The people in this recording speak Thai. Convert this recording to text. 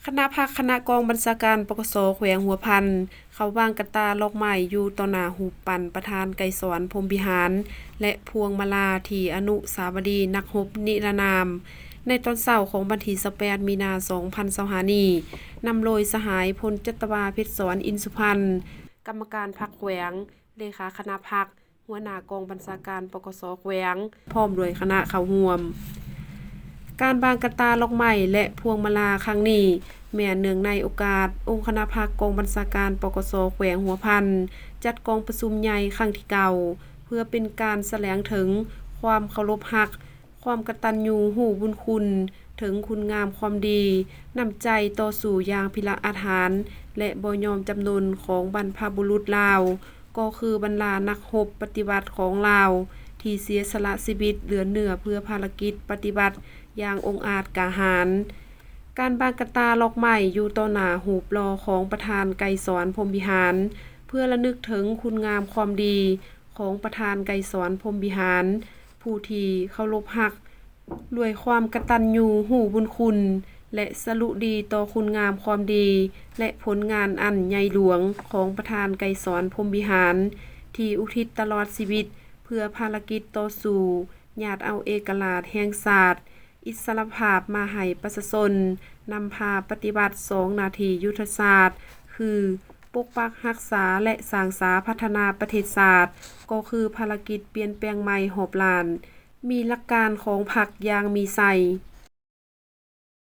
คณะพักคณะกองบัญชาการปกสแขวงหัวพันเขาวางกระตาลอกไม้อยู่ต่อหน้าหูปปั้นประธานไกรสอนพรหมวิหารและพวงมาลาที่อนุสาวรีย์นักรบนิรนาม ในตอนเช้าของวันที่18มีนา2025นี้นำโดยสหายพลจัตวาเพชรสอนอินทร์สุพรรณกรรมการพรรคแขวงเลขาคณะพรรคหัวหน้ากองบัญชาการปกสแขวงพร้อมด้วยคณะเข้าร่วม การบางกระตาลอกไม้และพวงมาลาครั้งนี้แม่นเนื่องในโอกาสองค์คณะพรรคกองบัญชาการปกสแขวงหัวพันจัดกองประชุมใหญ่ครั้งที่เก่าเพื่อเป็นการแสดงถึงความเคารพรักความกตัญญูรู้บุญคุณถึงคุณงามความดีน้ำใจต่อสู่อย่างพิละอาถรรพ์และบ่ยอมจำนนของบรรพบุรุษลาวก็คือบรรดานักรบปฏิบัติของลาวที่เสียสละชีวิตเหลือเนื้อเพื่อภารกิจปฏิบัติอย่างองอาจกาหาญการบางกระตาลอกไม้อยู่ต่อหน้าหูปหล่อของประธานไกรสอนพรหมวิหารเพื่อระลึกถึงคุณงามความดีของประธานไกรสอนพรหมวิหารผู้ที่เคารพรักด้วยความกตัญญูรู้บุญคุณและสรุดีต่อคุณงามความดีและผลงานอันใหญ่หลวงของประธานไกรสอนพรหมวิหารที่อุทิศตลอดชีวิตเพื่อภารกิจต่อสู้ญาติเอาเอกราชแห่งชาติอิสรภาพมาให้ประชาชนนำพาปฏิบัติ2นาทียุทธศาสตร์คือปกปักรักษาและสร้างสาพัฒนาประเทศชาติก็คือภารกิจเปลี่ยนแปลงใหม่หอบหลานมีหลักการของพรรคอย่างมีไส